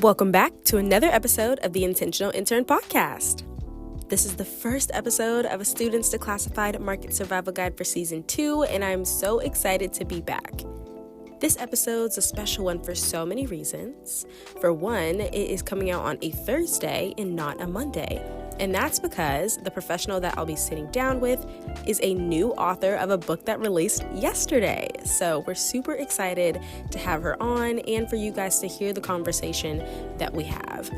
Welcome back to another episode of the Intentional Intern Podcast. This is the first episode of a Students Declassified Market Survival Guide for Season 2, and I'm so excited to be back. This episode's a special one for so many reasons. For one, it is coming out on a Thursday and not a Monday. And that's because the professional that I'll be sitting down with is a new author of a book that released yesterday. So we're super excited to have her on and for you guys to hear the conversation that we have.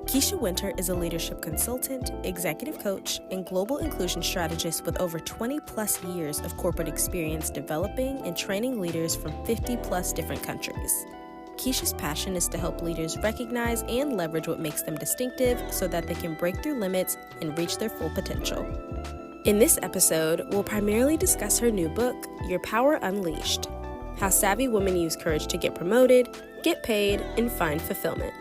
Kisha Wynter is a leadership consultant, executive coach, and global inclusion strategist with over 20 plus years of corporate experience developing and training leaders from 50 plus different countries. Kisha's passion is to help leaders recognize and leverage what makes them distinctive so that they can break through limits and reach their full potential. In this episode, we'll primarily discuss her new book, Your Power Unleashed: How Savvy Women Use Courage to Get Promoted, Get Paid, and Find Fulfillment.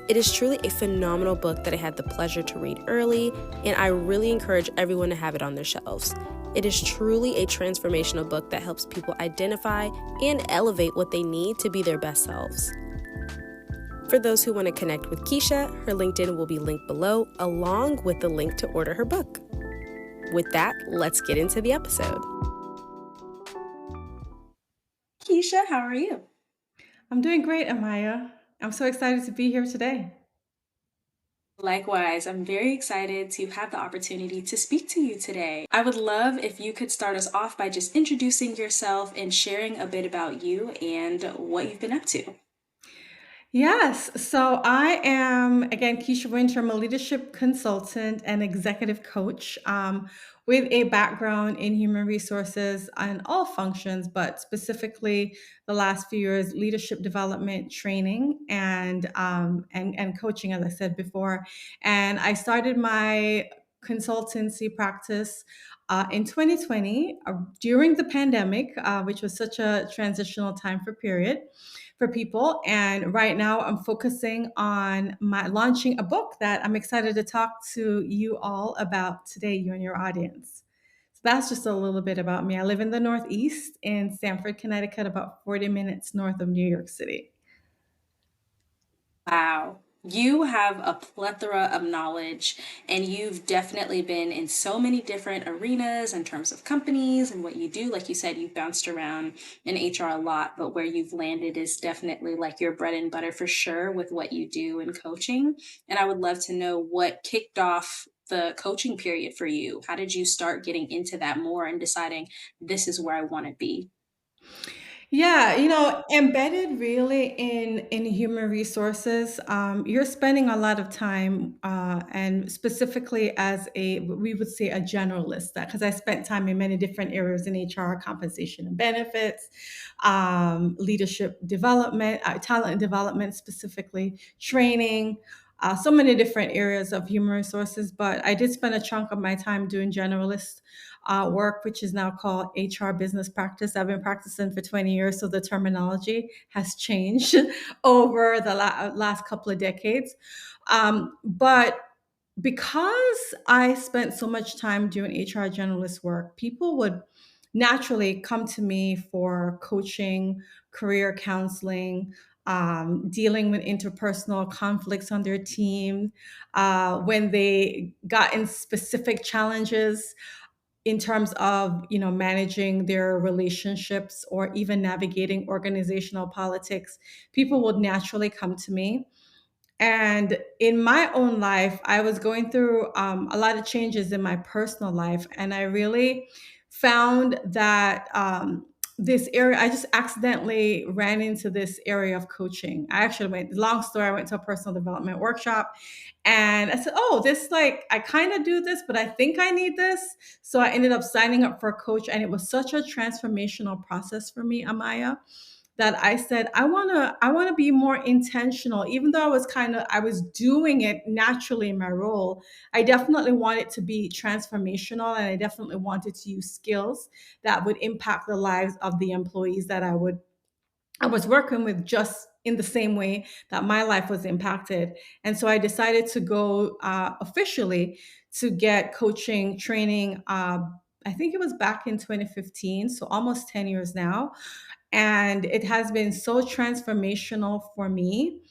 It is truly a phenomenal book that I had the pleasure to read early, and I really encourage everyone to have it on their shelves. It is truly a transformational book that helps people identify and elevate what they need to be their best selves. For those who want to connect with Kisha, her LinkedIn will be linked below, along with the link to order her book. With that, let's get into the episode. Kisha, how are you? I'm doing great, Amaya. I'm so excited to be here today. Likewise, I'm very excited to have the opportunity to speak to you today. I would love if you could start us off by just introducing yourself and sharing a bit about you and what you've been up to. Yes, so I am, again, Kisha Wynter. I'm a leadership consultant and executive coach with a background in human resources and all functions, but specifically the last few years, leadership development training and coaching, as I said before. And I started my consultancy practice in 2020 during the pandemic, which was such a transitional time for people. And right now I'm focusing on my launching a book that I'm excited to talk to you all about today, you and your audience. So that's just a little bit about me. I live in the Northeast in Stamford, Connecticut, about 40 minutes north of New York City. Wow. You have a plethora of knowledge, and you've definitely been in so many different arenas in terms of companies and what you do. Like you said, you've bounced around in HR a lot, but where you've landed is definitely like your bread and butter for sure with what you do in coaching. And I would love to know what kicked off the coaching period for you. How did you start getting into that more and deciding this is where I want to be? Yeah, embedded really in human resources, you're spending a lot of time, and specifically as we would say a generalist, that because I spent time in many different areas in HR, compensation and benefits, leadership development, talent development, specifically training. So many different areas of human resources, but I did spend a chunk of my time doing generalist work, which is now called HR business practice. I've been practicing for 20 years, so the terminology has changed over the last couple of decades. But because I spent so much time doing HR generalist work, people would naturally come to me for coaching, career counseling, dealing with interpersonal conflicts on their team, when they got in specific challenges in terms of managing their relationships or even navigating organizational politics. People would naturally come to me. And in my own life, I was going through a lot of changes in my personal life, and I really found that this area, I just accidentally ran into this area of coaching. I actually went, long story, I went to a personal development workshop, and I said, oh, this, like, I kind of do this, but I think I need this. So I ended up signing up for a coach, and it was such a transformational process for me, Amaya, that I said, I want to be more intentional. Even though I was doing it naturally in my role, I definitely wanted to be transformational, and I definitely wanted to use skills that would impact the lives of the employees that I was working with, just in the same way that my life was impacted. And so I decided to go officially to get coaching training. I think it was back in 2015, so almost 10 years now. And it has been so transformational for me.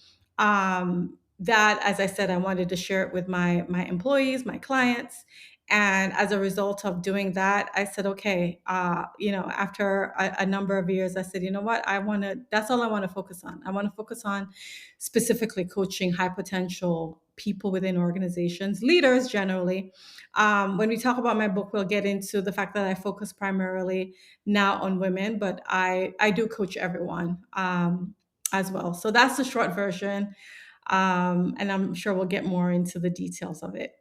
That, as I said, I wanted to share it with my employees, my clients. And as a result of doing that, I said, okay, after a number of years, I said, you know what, that's all I want to focus on. I want to focus on specifically coaching high potential people within organizations, leaders generally. When we talk about my book, we'll get into the fact that I focus primarily now on women, but I do coach everyone as well. So that's the short version. And I'm sure we'll get more into the details of it.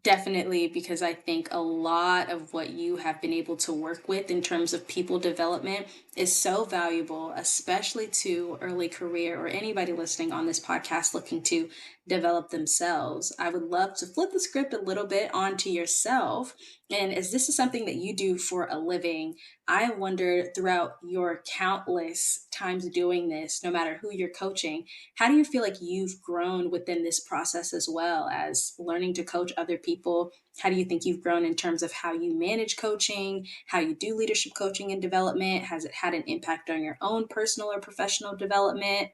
Definitely, because I think a lot of what you have been able to work with in terms of people development is so valuable, especially to early career or anybody listening on this podcast looking to develop themselves. I would love to flip the script a little bit onto yourself. And as this is something that you do for a living, I wonder throughout your countless times doing this, no matter who you're coaching, how do you feel like you've grown within this process as well as learning to coach other people? How do you think you've grown in terms of how you manage coaching, how you do leadership coaching and development? Has it had an impact on your own personal or professional development?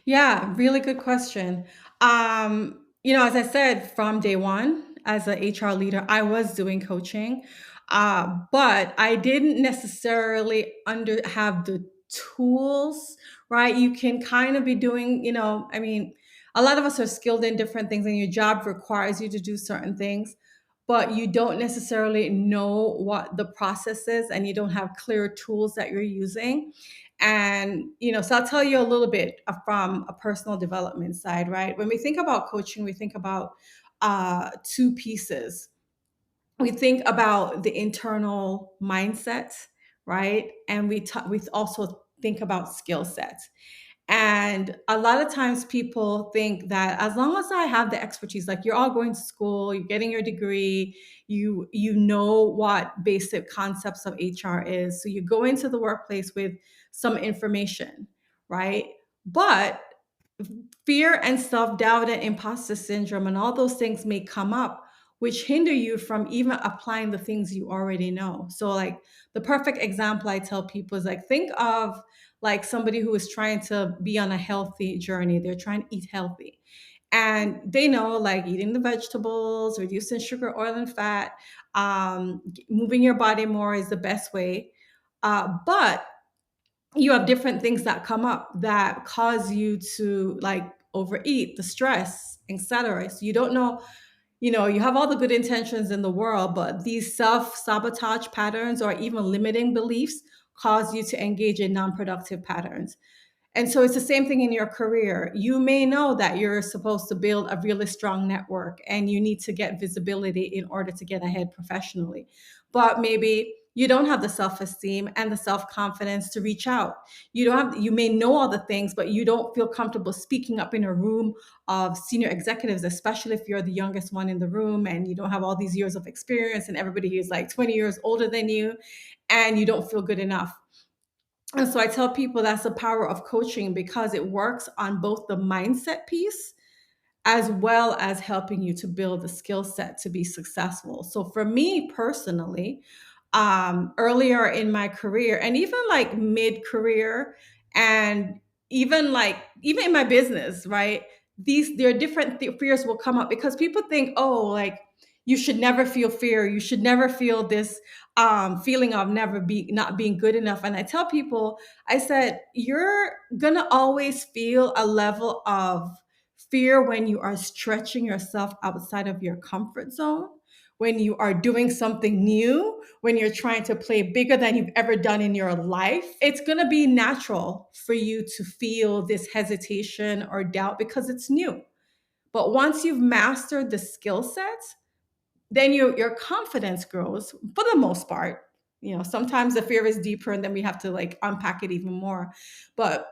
Yeah, really good question. As I said, from day one as an HR leader, I was doing coaching, but I didn't necessarily have the tools, right? You can kind of be doing, I mean, a lot of us are skilled in different things, and your job requires you to do certain things, but you don't necessarily know what the process is, and you don't have clear tools that you're using. And, so I'll tell you a little bit from a personal development side, right? When we think about coaching, we think about two pieces. We think about the internal mindset, right? And we also think about skill sets. And a lot of times people think that as long as I have the expertise, like you're all going to school, you're getting your degree, you know what basic concepts of HR is. So you go into the workplace with some information, right? But fear and self-doubt and imposter syndrome and all those things may come up, which hinder you from even applying the things you already know. So like the perfect example I tell people is like, think of like somebody who is trying to be on a healthy journey. They're trying to eat healthy, and they know like eating the vegetables, reducing sugar, oil, and fat, moving your body more is the best way. But you have different things that come up that cause you to like overeat, the stress, etc. So you don't know, you have all the good intentions in the world, but these self-sabotage patterns or even limiting beliefs cause you to engage in non-productive patterns. And so it's the same thing in your career. You may know that you're supposed to build a really strong network and you need to get visibility in order to get ahead professionally. But maybe you don't have the self-esteem and the self-confidence to reach out. You may know all the things, but you don't feel comfortable speaking up in a room of senior executives, especially if you're the youngest one in the room and you don't have all these years of experience and everybody is like 20 years older than you and you don't feel good enough. And so I tell people that's the power of coaching because it works on both the mindset piece as well as helping you to build the skill set to be successful. So for me personally, earlier in my career and even like mid career and even in my business, right? There are different fears will come up because people think, oh, like you should never feel fear. You should never feel this feeling of not being good enough. And I tell people, I said, you're gonna always feel a level of fear when you are stretching yourself outside of your comfort zone, when you are doing something new, when you're trying to play bigger than you've ever done in your life. It's going to be natural for you to feel this hesitation or doubt because it's new. But once you've mastered the skill sets, then your confidence grows for the most part. Sometimes the fear is deeper and then we have to like unpack it even more. But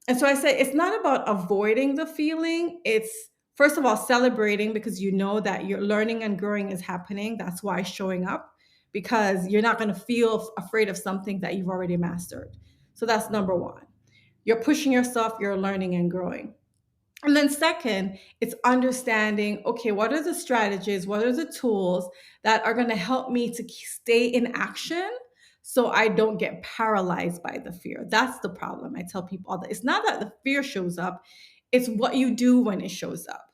and so I say it's not about avoiding the feeling. It's first of all celebrating because you know that your learning and growing is happening. That's why showing up, because you're not going to feel afraid of something that you've already mastered. So that's number one. You're pushing yourself, you're learning and growing. And then, second, it's understanding okay, what are the strategies, what are the tools that are going to help me to stay in action so I don't get paralyzed by the fear? That's the problem. I tell people all that it's not that the fear shows up, It's what you do when it shows up,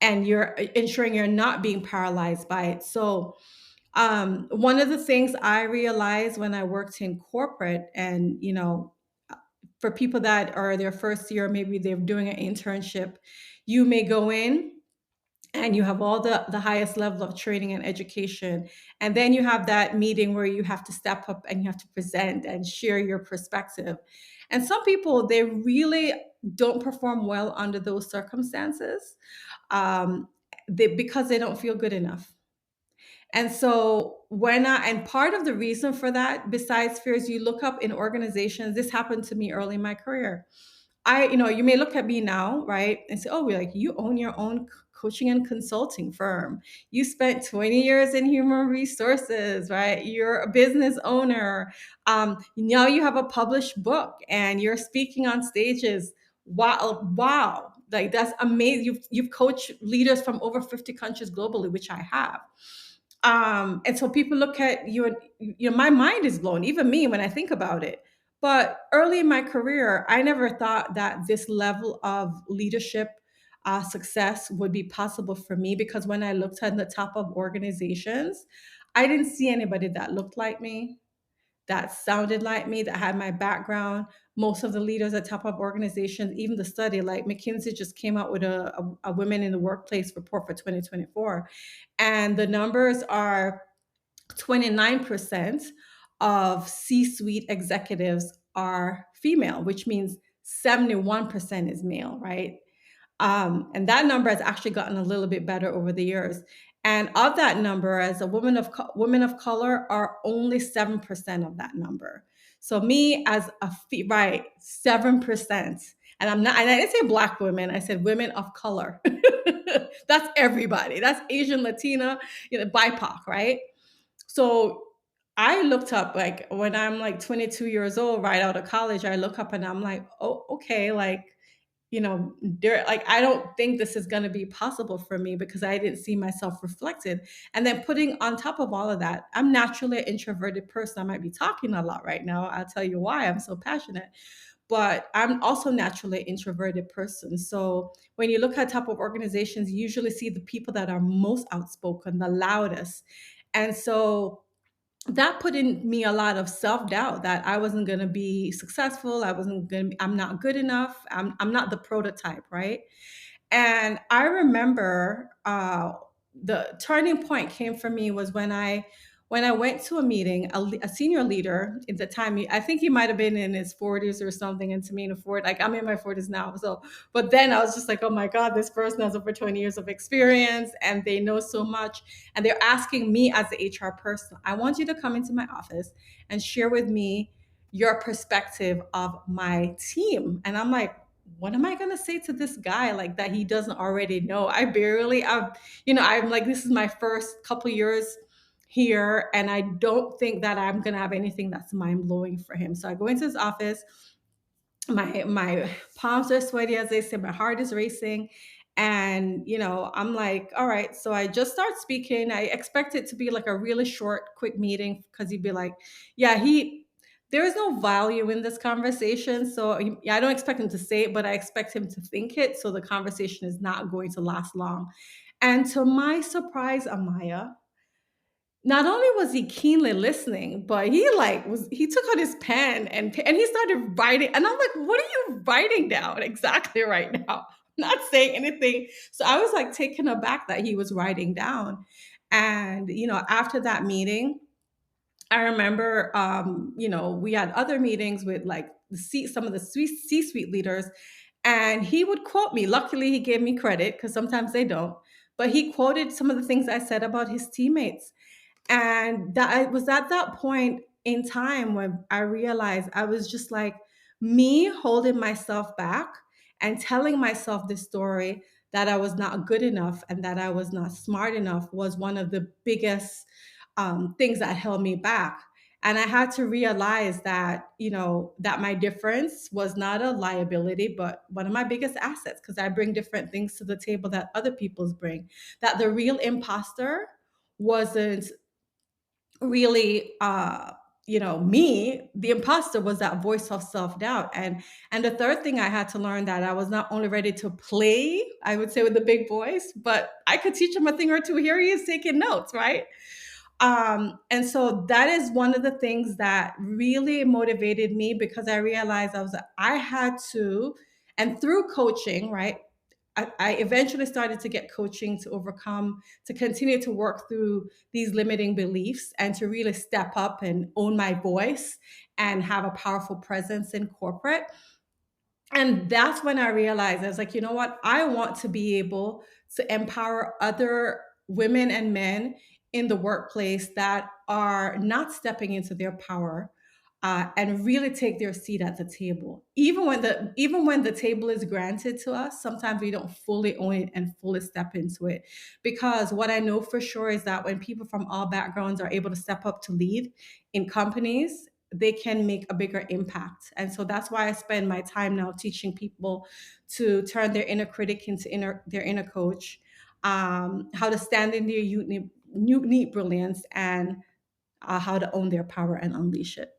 and you're ensuring you're not being paralyzed by it. So one of the things I realized when I worked in corporate, and for people that are their first year, maybe they're doing an internship, you may go in and you have all the highest level of training and education, and then you have that meeting where you have to step up and you have to present and share your perspective. And some people, they really don't perform well under those circumstances, um, because they don't feel good enough. And so and part of the reason for that, besides fears, you look up in organizations. This happened to me early in my career. You may look at me now, right, and say, "Oh, like you own your own coaching and consulting firm. You spent 20 years in human resources, right? You're a business owner. Now you have a published book and you're speaking on stages. Wow, wow. Like that's amazing. You've coached leaders from over 50 countries globally, which I have." And so people look at you, and my mind is blown, even me, when I think about it. But early in my career, I never thought that this level of leadership success would be possible for me, because when I looked at the top of organizations, I didn't see anybody that looked like me, that sounded like me, that had my background. Most of the leaders at top of organizations, even the study, like McKinsey just came out with a Women in the Workplace report for 2024. And the numbers are 29% of C suite executives are female, which means 71% is male, right? And that number has actually gotten a little bit better over the years. And of that number, as a women of color are only 7% of that number. So me as right, 7%. And I didn't say black women, I said women of color. That's everybody. That's Asian, Latina, BIPOC, right? So I looked up, like when I'm like 22 years old, right out of college, I look up and I'm like, oh, okay, like, there, like, I don't think this is going to be possible for me, because I didn't see myself reflected. And then putting on top of all of that, I'm naturally an introverted person. I might be talking a lot right now. I'll tell you why I'm so passionate. But I'm also naturally an introverted person. So when you look at top of organizations, you usually see the people that are most outspoken, the loudest. And so that put in me a lot of self-doubt that I wasn't going to be successful. I'm not good enough. I'm not the prototype, right? And I remember the turning point came for me was when I went to a meeting, a senior leader at the time. I think he might have been in his 40s or something, and to me in a 40, like I'm in my 40s now. So, but then I was just like, oh my God, this person has over 20 years of experience and they know so much. And they're asking me as the HR person, I want you to come into my office and share with me your perspective of my team. And I'm like, what am I going to say to this guy, like, that he doesn't already know? I'm like, this is my first couple years here, and I don't think that I'm going to have anything that's mind blowing for him. So I go into his office. My palms are sweaty, as they say. My heart is racing. And, I'm like, all right. So I just start speaking. I expect it to be like a really short, quick meeting, because he'd be like, yeah, there is no value in this conversation. So I don't expect him to say it, but I expect him to think it. So the conversation is not going to last long. And to my surprise, Amaya, not only was he keenly listening, but he took out his pen and he started writing. And I'm like, what are you writing down exactly right now? I'm not saying anything. So I was like taken aback that he was writing down. And after that meeting, I remember, we had other meetings with like some of the C-suite leaders, and he would quote me. Luckily, he gave me credit, because sometimes they don't. But he quoted some of the things I said about his teammates. And that I was at that point in time when I realized I was just like, me holding myself back and telling myself this story that I was not good enough and that I was not smart enough was one of the biggest things that held me back. And I had to realize that, that my difference was not a liability, but one of my biggest assets, because I bring different things to the table that other people's bring. That the real imposter wasn't really me, the imposter, was that voice of self-doubt. And the third thing I had to learn, that I was not only ready to play, I would say, with the big boys, but I could teach him a thing or two. Here he is taking notes, right? And so that is one of the things that really motivated me, because I realized I had to, and through coaching, right? I eventually started to get coaching to overcome, to continue to work through these limiting beliefs, and to really step up and own my voice and have a powerful presence in corporate. And that's when I realized, I was like, you know what? I want to be able to empower other women and men in the workplace that are not stepping into their power, and really take their seat at the table. Even when the table is granted to us, sometimes we don't fully own it and fully step into it. Because what I know for sure is that when people from all backgrounds are able to step up to lead in companies, they can make a bigger impact. And so that's why I spend my time now teaching people to turn their inner critic into their inner coach, how to stand in their unique brilliance, and how to own their power and unleash it.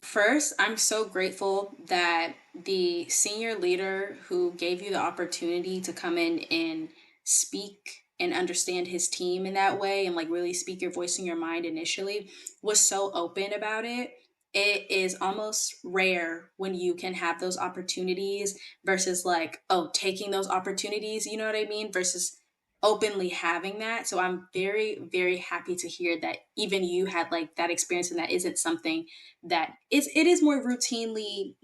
First, I'm so grateful that the senior leader who gave you the opportunity to come in and speak and understand his team in that way, and like really speak your voice in your mind initially, was so open about it. It is almost rare when you can have those opportunities versus like, oh, taking those opportunities, you know what I mean? Versus openly having that. So I'm very, very happy to hear that even you had like that experience, and that isn't something that it is more routinely,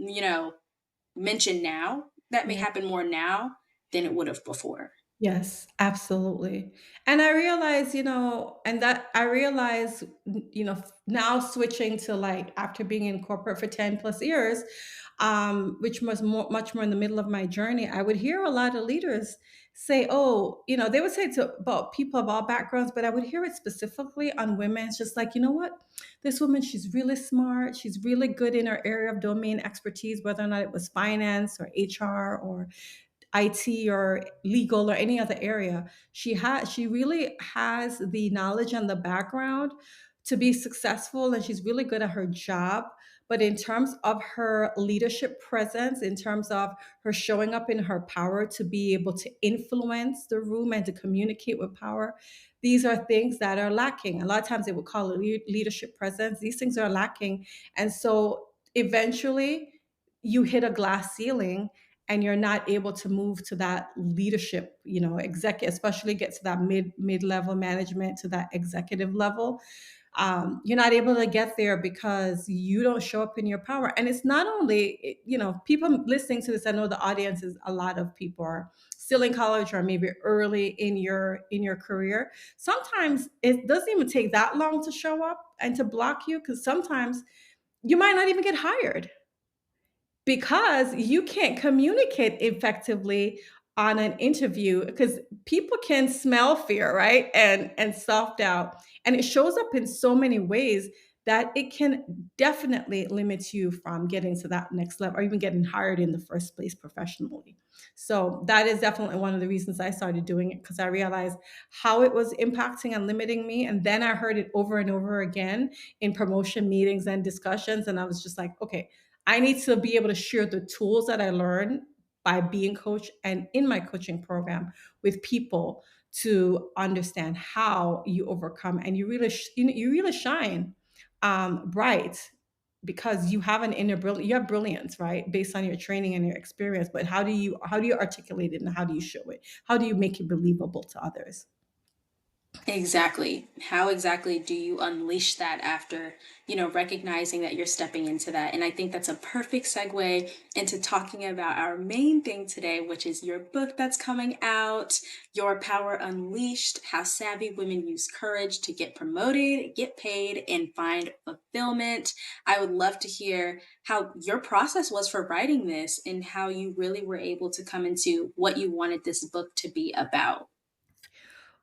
mentioned now. That may Yeah. happen more now than it would have before. Yes, absolutely. And I realize, and that I realize, now switching to, like, after being in corporate for 10 plus years, which was much more in the middle of my journey, I would hear a lot of leaders say, oh, they would say to about people of all backgrounds, but I would hear it specifically on women. It's just like, you know what? This woman, she's really smart. She's really good in her area of domain expertise, whether or not it was finance or HR or IT or legal or any other area. She really has the knowledge and the background to be successful, and she's really good at her job. But in terms of her leadership presence, in terms of her showing up in her power to be able to influence the room and to communicate with power, these are things that are lacking. A lot of times they would call it leadership presence. These things are lacking. And so eventually you hit a glass ceiling, and you're not able to move to that leadership, executive, especially get to that mid-level management, to that executive level. You're not able to get there because you don't show up in your power. And it's not only, people listening to this, I know the audience is a lot of people are still in college or maybe early in your career. Sometimes it doesn't even take that long to show up and to block you, because sometimes you might not even get hired because you can't communicate effectively on an interview, because people can smell fear, right? And self-doubt, and it shows up in so many ways that it can definitely limit you from getting to that next level, or even getting hired in the first place professionally. So that is definitely one of the reasons I started doing it, because I realized how it was impacting and limiting me. And then I heard it over and over again in promotion meetings and discussions, and I was just like, okay, I need to be able to share the tools that I learned by being coached and in my coaching program with people, to understand how you overcome, and you really shine bright, because you have an inner brilliance. You have brilliance, right, based on your training and your experience. But how do you articulate it, and how do you show it? How do you make it believable to others? Exactly. How exactly do you unleash that after, recognizing that you're stepping into that? And I think that's a perfect segue into talking about our main thing today, which is your book that's coming out, Your Power Unleashed: How Savvy Women Use Courage to Get Promoted, Get Paid, and Find Fulfillment. I would love to hear how your process was for writing this, and how you really were able to come into what you wanted this book to be about.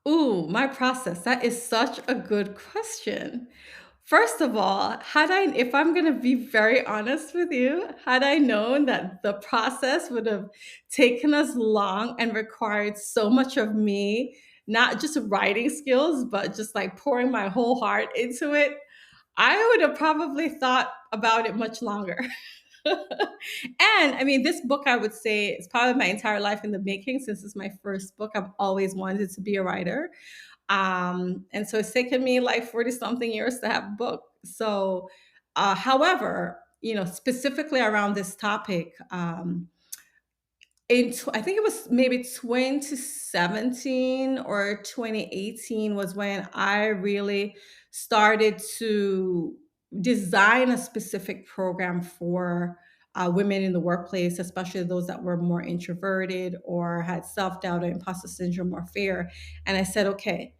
Ooh, my process. That is such a good question. First of all, if I'm going to be very honest with you, had I known that the process would have taken us long and required so much of me, not just writing skills, but just like pouring my whole heart into it, I would have probably thought about it much longer. And I mean, this book, I would say, is probably my entire life in the making. Since it's my first book, I've always wanted to be a writer. And so it's taken me like 40 something years to have a book. So, however, specifically around this topic, I think it was maybe 2017 or 2018 was when I really started to design a specific program for women in the workplace, especially those that were more introverted or had self doubt or imposter syndrome or fear. And I said, okay,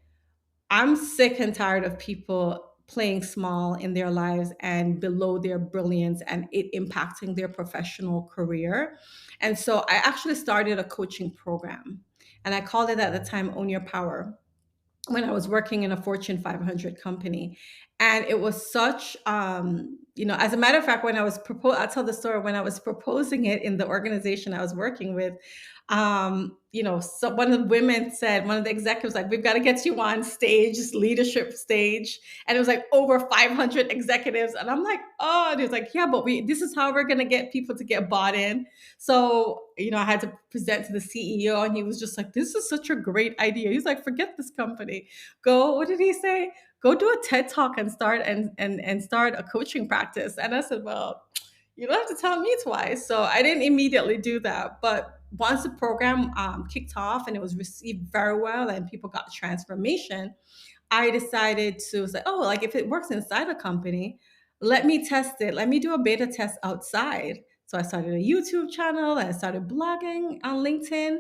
I'm sick and tired of people playing small in their lives and below their brilliance and it impacting their professional career. And so I actually started a coaching program and I called it at the time Own Your Power when I was working in a Fortune 500 company. And it was such, as a matter of fact, when I'll tell the story, when I was proposing it in the organization I was working with, so one of the women said, one of the executives, like, we've got to get you on stage, leadership stage. And it was like over 500 executives. And I'm like, oh, and he was like, yeah, but this is how we're going to get people to get bought in. So, I had to present to the CEO and he was just like, this is such a great idea. He's like, forget this company. Go, what did he say? Go do a TED talk and start a coaching practice. And I said, well, you don't have to tell me twice. So I didn't immediately do that. But once the program kicked off and it was received very well and people got transformation, I decided to say, oh, like if it works inside a company, let me test it. Let me do a beta test outside. So I started a YouTube channel and I started blogging on LinkedIn.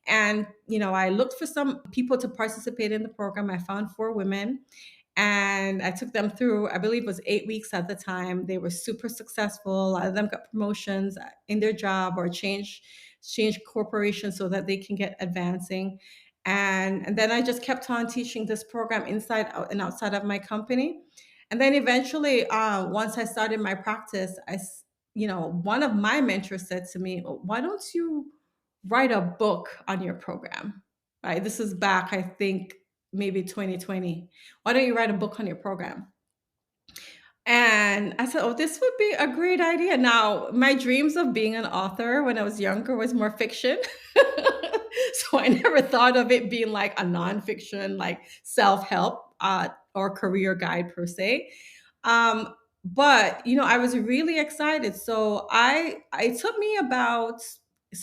And, I looked for some people to participate in the program. I found 4 women and I took them through, I believe it was 8 weeks at the time. They were super successful. A lot of them got promotions in their job or change corporations so that they can get advancing. And then I just kept on teaching this program inside out and outside of my company. And then eventually, once I started my practice, one of my mentors said to me, "Oh, why don't you write a book on your program?" Right. This is back, I think, maybe 2020. Why don't you write a book on your program? And I said, oh, this would be a great idea. Now, my dreams of being an author when I was younger was more fiction. So I never thought of it being like a nonfiction, like self-help or career guide per se. But I was really excited. So it took me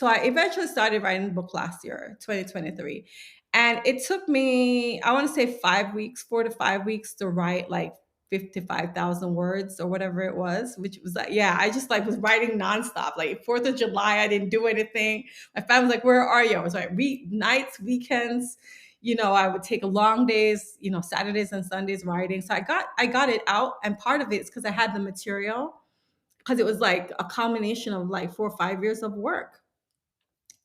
I eventually started writing the book last year, 2023. And it took me, I want to say 5 weeks, 4 to 5 weeks to write like 55,000 words or whatever it was, which was like, yeah, I just like was writing nonstop. Like 4th of July, I didn't do anything. My family was like, where are you? I was like, nights, weekends, I would take long days, Saturdays and Sundays writing. So I got it out. And part of it is because I had the material, because it was like a combination of like 4 or 5 years of work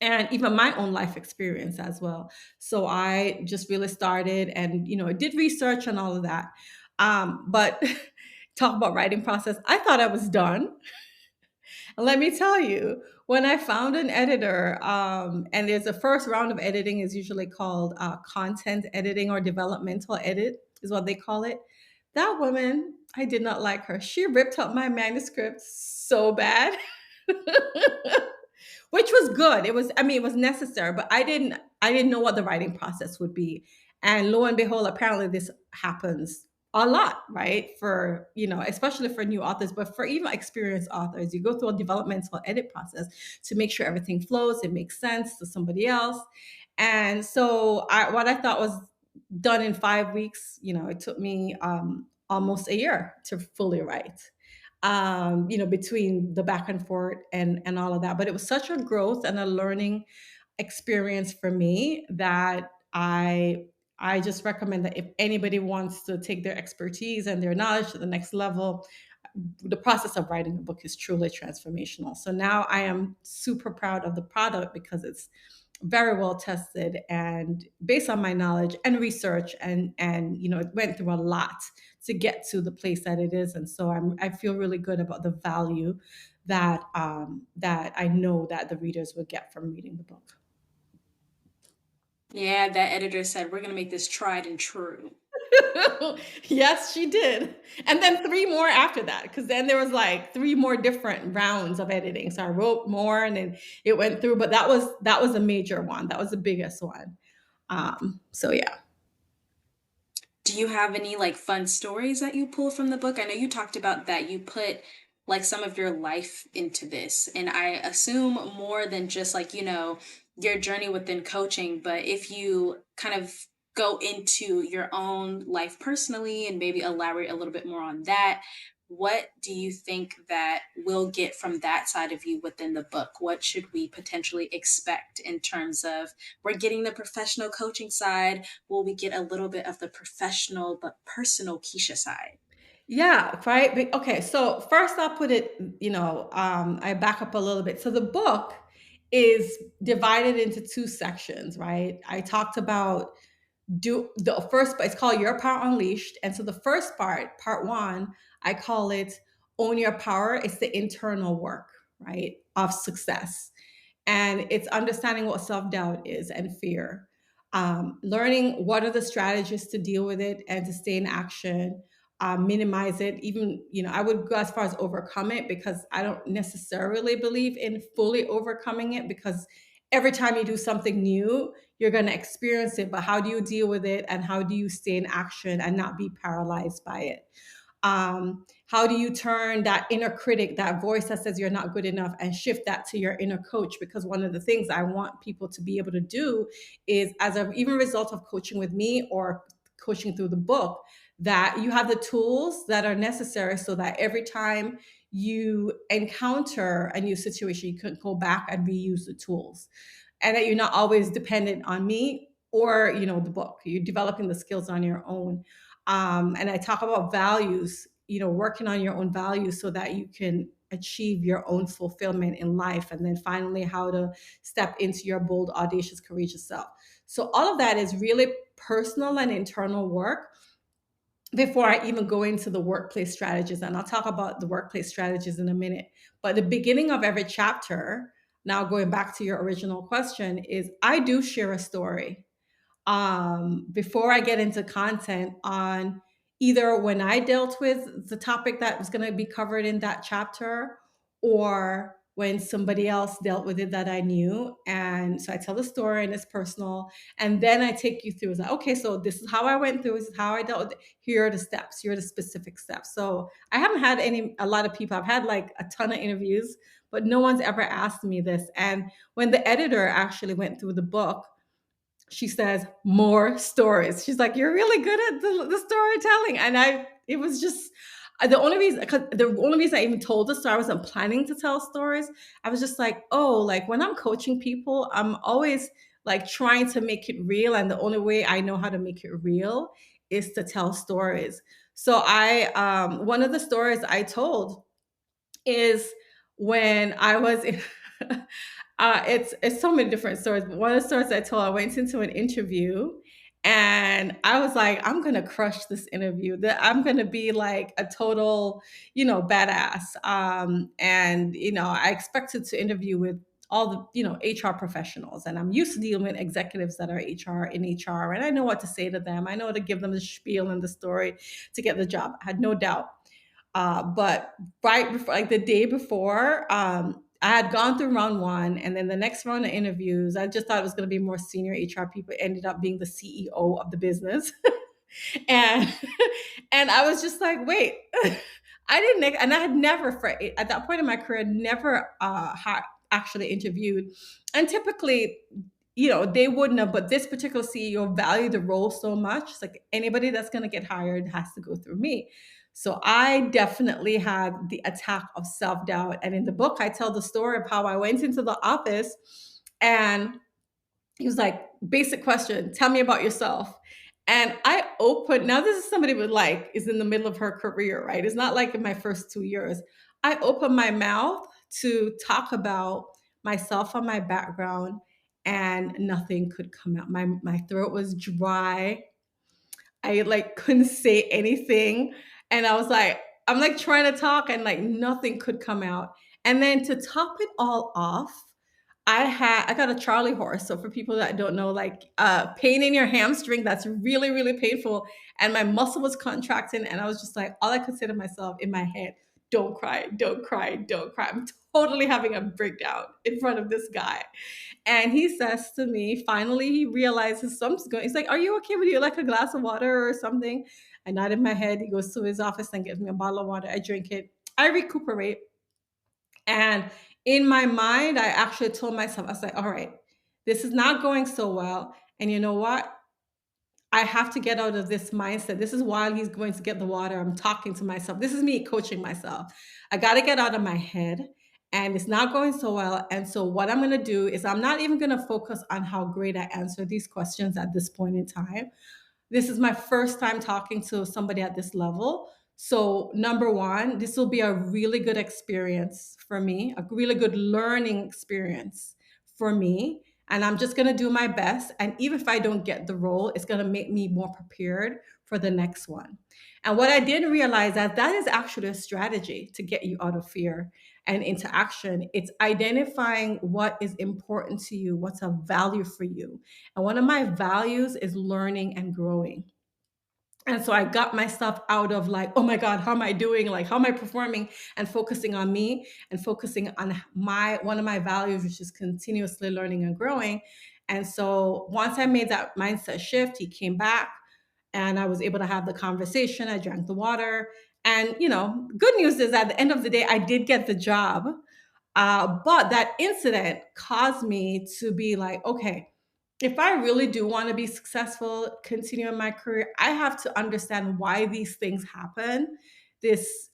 and even my own life experience as well. So I just really started and, I did research and all of that. But talk about writing process. I thought I was done. And let me tell you, when I found an editor, and there's a first round of editing is usually called content editing or developmental edit is what they call it. That woman, I did not like her. She ripped up my manuscript so bad. Which was good. It was necessary, but I didn't know what the writing process would be. And lo and behold, apparently this happens a lot, right? For, especially for new authors, but for even experienced authors, you go through a developmental edit process to make sure everything flows, it makes sense to somebody else. And so what I thought was done in 5 weeks, it took me almost a year to fully write, between the back and forth and all of that. But it was such a growth and a learning experience for me that I just recommend that if anybody wants to take their expertise and their knowledge to the next level, the process of writing a book is truly transformational. So now I am super proud of the product because it's very well tested and based on my knowledge and research and it went through a lot to get to the place that it is. And so I feel really good about the value that I know that the readers would get from reading the book. Yeah, that editor said, we're going to make this tried and true. Yes, she did. And then 3 more after that, because then there was, like, 3 more different rounds of editing. So I wrote more and then it went through, but that was a major one. That was the biggest one. So yeah. Do you have any like fun stories that you pull from the book? I know you talked about that you put like some of your life into this, and I assume more than just like, your journey within coaching, but if you kind of go into your own life personally and maybe elaborate a little bit more on that, what do you think that we'll get from that side of you within the book? What should we potentially expect in terms of we're getting the professional coaching side? Will we get a little bit of the professional but personal Keisha side? Yeah, right. Okay, so first I'll put it, I back up a little bit. So the book is divided into two sections, right? I talked about do the first, it's called Your Power Unleashed. And so the first part one, I call it Own Your Power. It's the internal work, right, of success. And it's understanding what self-doubt is and fear. Learning what are the strategies to deal with it and to stay in action, minimize it. Even, I would go as far as overcome it, because I don't necessarily believe in fully overcoming it, because every time you do something new, you're going to experience it. But how do you deal with it, and how do you stay in action and not be paralyzed by it? How do you turn that inner critic, that voice that says you're not good enough, and shift that to your inner coach? Because one of the things I want people to be able to do is, as a even result of coaching with me or coaching through the book, that you have the tools that are necessary so that every time you encounter a new situation, you can go back and reuse the tools, and that you're not always dependent on me or the book. You're developing the skills on your own. And I talk about values, working on your own values so that you can achieve your own fulfillment in life. And then finally, how to step into your bold, audacious, courageous self. So all of that is really personal and internal work before I even go into the workplace strategies. And I'll talk about the workplace strategies in a minute. But the beginning of every chapter, now going back to your original question, is I do share a story before I get into content on either when I dealt with the topic that was going to be covered in that chapter, or when somebody else dealt with it that I knew. And so I tell the story and it's personal. And then I take you through, it's like, okay, so this is how I went through, this is how I dealt with it. Here are the steps, here are the specific steps. So I haven't had a lot of people, I've had like a ton of interviews, but no one's ever asked me this. And when the editor actually went through the book, she says more stories. She's like, "You're really good at the storytelling," and it was just the only reason I even told the story, I wasn't planning to tell stories. I was just like, oh, like when I'm coaching people, I'm always like trying to make it real, and the only way I know how to make it real is to tell stories. So one of the stories I told is when I was in, it's so many different stories, but one of the stories I told, I went into an interview and I was like, I'm gonna crush this interview. That I'm gonna be like a total, badass. And I expected to interview with all the HR professionals, and I'm used to dealing with executives that are HR, and I know what to say to them. I know to give them the spiel and the story to get the job. I had no doubt. But right before, like the day before, I had gone through round one, and then the next round of interviews, I just thought it was going to be more senior HR people. It ended up being the CEO of the business, and and I was just like, wait, I didn't, and I had never, at that point in my career, never actually interviewed, and typically, they wouldn't have, but this particular CEO valued the role so much. It's like anybody that's going to get hired has to go through me. So I definitely had the attack of self doubt. And in the book, I tell the story of how I went into the office and he was like, basic question, tell me about yourself. And I opened, now this is somebody with like, is in the middle of her career, right? It's not like in my first 2 years. I opened my mouth to talk about myself and my background, and nothing could come out. My throat was dry. I like couldn't say anything. And I was like, I'm like trying to talk and like nothing could come out. And then to top it all off, I got a Charlie horse. So for people that don't know, like pain in your hamstring, that's really, really painful. And my muscle was contracting, and I was just like, all I could say to myself in my head, don't cry, don't cry, don't cry. I'm totally having a breakdown in front of this guy. And he says to me, finally, he realizes something's going. He's like, "Are you okay? Would you like a glass of water or something?" I nod in my head. He goes to his office and gives me a bottle of water. I drink it. I recuperate. And in my mind, I actually told myself, I was like, all right, this is not going so well. And you know what? I have to get out of this mindset. This is while he's going to get the water. I'm talking to myself. This is me coaching myself. I got to get out of my head, and it's not going so well. And so, what I'm going to do is, I'm not even going to focus on how great I answer these questions at this point in time. This is my first time talking to somebody at this level. So, number one, this will be a really good experience for me, a really good learning experience for me. And I'm just going to do my best. And even if I don't get the role, it's going to make me more prepared for the next one. And what I didn't realize, that that is actually a strategy to get you out of fear and into action. It's identifying what is important to you, what's of value for you. And one of my values is learning and growing. And so I got myself out of like, oh my God, how am I doing? Like, how am I performing? And focusing on me and focusing on my one of my values, which is continuously learning and growing. And so once I made that mindset shift, he came back and I was able to have the conversation. I drank the water. And good news is at the end of the day, I did get the job. But that incident caused me to be like, okay, if I really do want to be successful, continue in my career, I have to understand why these things happen. This,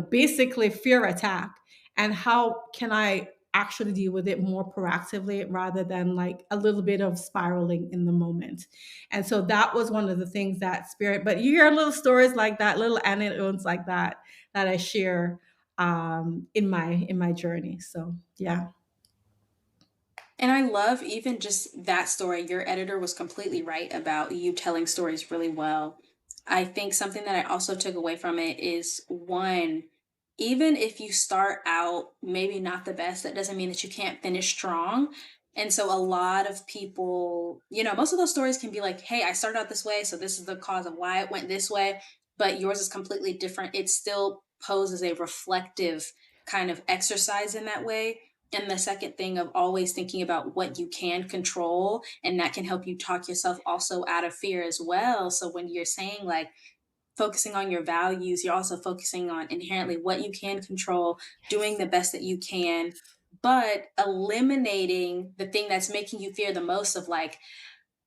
basically fear attack, and how can I actually deal with it more proactively rather than like a little bit of spiraling in the moment. And so that was one of the things that spirit. But you hear little stories like that, little anecdotes like that that I share in my journey. So yeah. And I love even just that story. Your editor was completely right about you telling stories really well. I think something that I also took away from it is one, even if you start out maybe not the best, that doesn't mean that you can't finish strong. And so a lot of people, most of those stories can be like, hey, I started out this way, so this is the cause of why it went this way, but yours is completely different. It still poses a reflective kind of exercise in that way. And the second thing of always thinking about what you can control, and that can help you talk yourself also out of fear as well. So when you're saying like focusing on your values, you're also focusing on inherently what you can control, doing Yes. the best that you can, but eliminating the thing that's making you fear the most of like,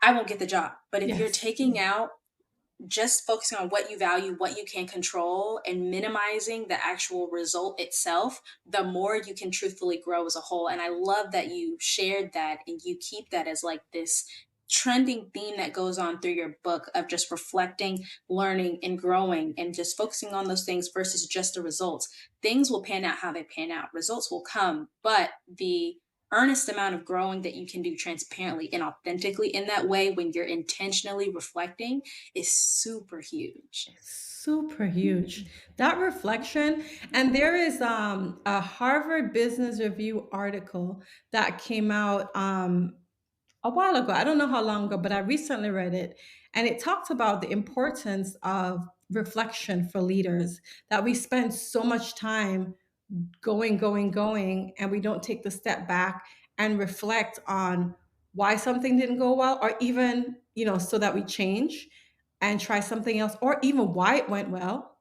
I won't get the job. But if you're Yes. taking out just focusing on what you value, what you can control, and minimizing the actual result itself, the more you can truthfully grow as a whole. And I love that you shared that and you keep that as like this trending theme that goes on through your book of just reflecting, learning, and growing, and just focusing on those things versus just the results. Things will pan out how they pan out, results will come, but the earnest amount of growing that you can do transparently and authentically in that way when you're intentionally reflecting is super huge. Super huge. That reflection. And there is a Harvard Business Review article that came out a while ago. I don't know how long ago, but I recently read it. And it talked about the importance of reflection for leaders, that we spend so much time going, going, going, and we don't take the step back and reflect on why something didn't go well, or even, so that we change and try something else, or even why it went well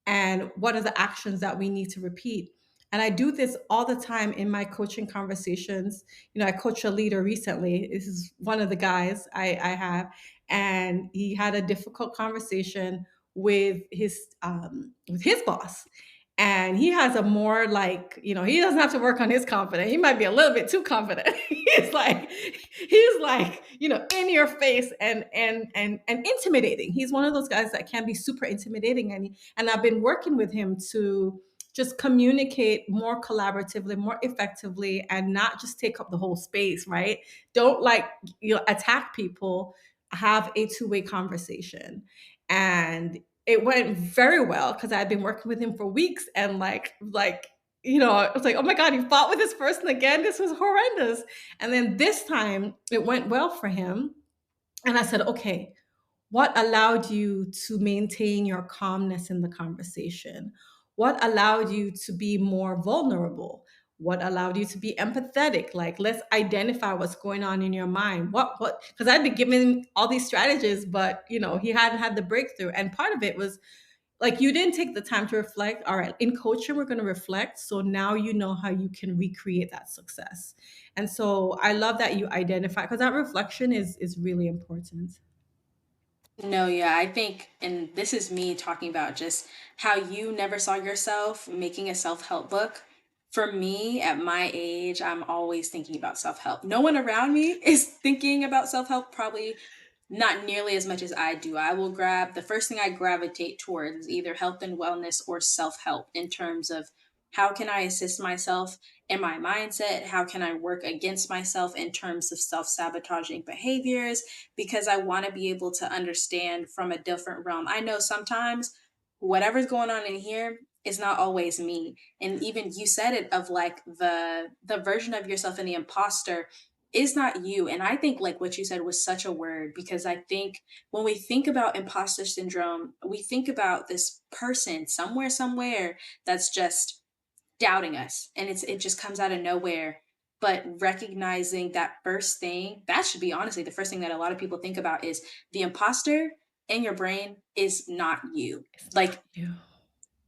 and what are the actions that we need to repeat. And I do this all the time in my coaching conversations. I coached a leader recently. This is one of the guys I have, and he had a difficult conversation with his boss. And he has a more like, he doesn't have to work on his confidence. He might be a little bit too confident. He's like, in your face and intimidating. He's one of those guys that can be super intimidating. And I've been working with him to just communicate more collaboratively, more effectively, and not just take up the whole space, right? Don't like, attack people, have a two-way conversation. And it went very well because I'd been working with him for weeks, and like it's like, oh my God, you fought with this person again. This was horrendous. And then this time it went well for him. And I said, okay, what allowed you to maintain your calmness in the conversation? What allowed you to be more vulnerable? What allowed you to be empathetic? Like, let's identify what's going on in your mind. Because I'd been giving all these strategies, but he hadn't had the breakthrough. And part of it was like, you didn't take the time to reflect. All right, in coaching, we're going to reflect. So now you know how you can recreate that success. And so I love that you identify, because that reflection is really important. No, yeah, I think, and this is me talking about just how you never saw yourself making a self help book. For me, at my age, I'm always thinking about self help. No one around me is thinking about self help, probably not nearly as much as I do. I will grab the first thing I gravitate towards is either health and wellness or self help in terms of how can I assist myself in my mindset? How can I work against myself in terms of self sabotaging behaviors? Because I want to be able to understand from a different realm. I know sometimes whatever's going on in here is not always me. And even you said it of like the version of yourself and the imposter is not you. And I think like what you said was such a word because I think when we think about imposter syndrome, we think about this person somewhere that's just doubting us and it just comes out of nowhere. But recognizing that first thing, that should be honestly the first thing that a lot of people think about is the imposter in your brain is not you. It's not Like you.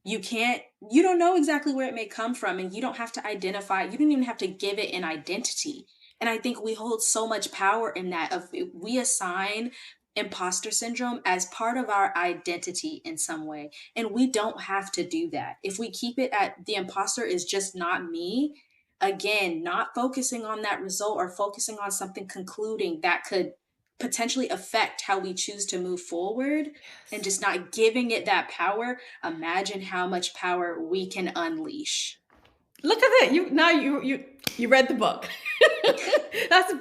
you can't, you don't know exactly where it may come from, and you don't have to identify, you don't even have to give it an identity. And I think we hold so much power in that of we assign imposter syndrome as part of our identity in some way, and we don't have to do that. If we keep it at the imposter is just not me, again, not focusing on that result or focusing on something concluding that could potentially affect how we choose to move forward, and Yes. just not giving it that power, imagine how much power we can unleash. Look at that. You read the book. That's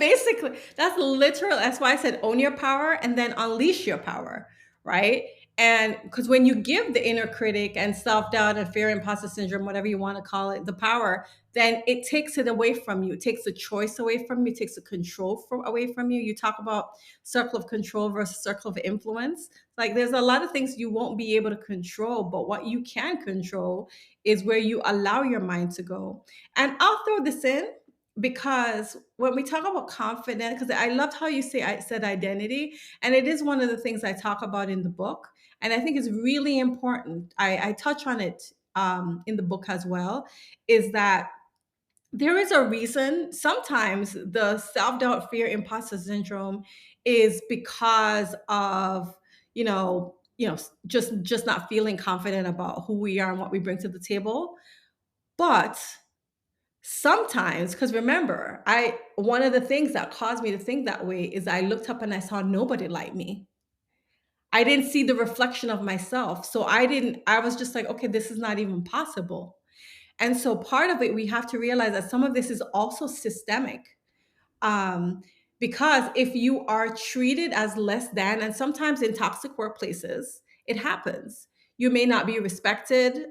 literal. That's why I said own your power and then unleash your power, right? And because when you give the inner critic and self-doubt and fear, imposter syndrome, whatever you want to call it, the power, then it takes it away from you. It takes the choice away from you. It takes the control away from you. You talk about circle of control versus circle of influence. Like, there's a lot of things you won't be able to control, but what you can control is where you allow your mind to go. And I'll throw this in because when we talk about confidence, because I loved how I said identity, and it is one of the things I talk about in the book, and I think it's really important. I touch on it in the book as well, is that there is a reason sometimes the self-doubt, fear, imposter syndrome is because of just not feeling confident about who we are and what we bring to the table. But sometimes, because remember, I one of the things that caused me to think that way is I looked up and I saw nobody like me. I didn't see the reflection of myself. So I was just like, okay, this is not even possible. And so part of it, we have to realize that some of this is also systemic. Um, because if you are treated as less than, and sometimes in toxic workplaces, it happens. You may not be respected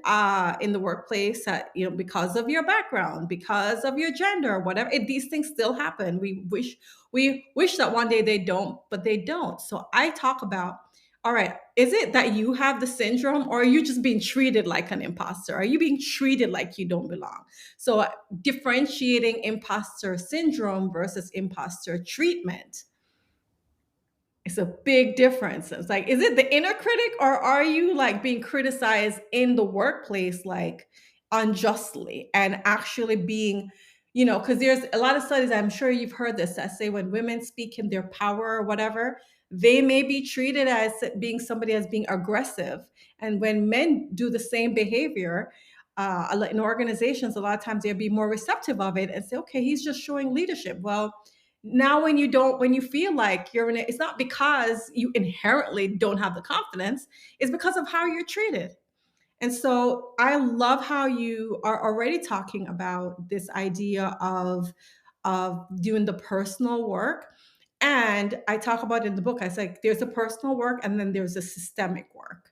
in the workplace, because of your background, because of your gender, whatever. These things still happen. We wish that one day they don't, but they don't. So I talk about, all right, is it that you have the syndrome, or are you just being treated like an imposter? Are you being treated like you don't belong? So differentiating imposter syndrome versus imposter treatment, it's a big difference. It's like, is it the inner critic, or are you like being criticized in the workplace, like unjustly, and actually being, because there's a lot of studies, I'm sure you've heard this, that say when women speak in their power or whatever, they may be treated as being somebody as being aggressive. And when men do the same behavior, in organizations, a lot of times they'll be more receptive of it and say, okay, he's just showing leadership. Well, now when you feel like you're in it, it's not because you inherently don't have the confidence, it's because of how you're treated. And so I love how you are already talking about this idea of doing the personal work. And I talk about it in the book, I say there's a personal work and then there's a systemic work.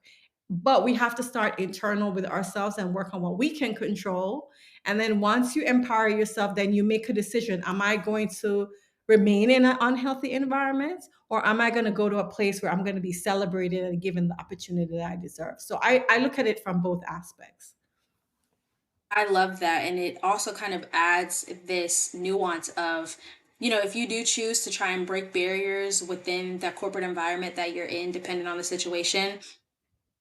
but we have to start internal with ourselves and work on what we can control. And then once you empower yourself, then you make a decision. Am I going to remain in an unhealthy environment, or am I going to go to a place where I'm going to be celebrated and given the opportunity that I deserve? So I look at it from both aspects. I love that. And it also kind of adds this nuance of, if you do choose to try and break barriers within that corporate environment that you're in, depending on the situation,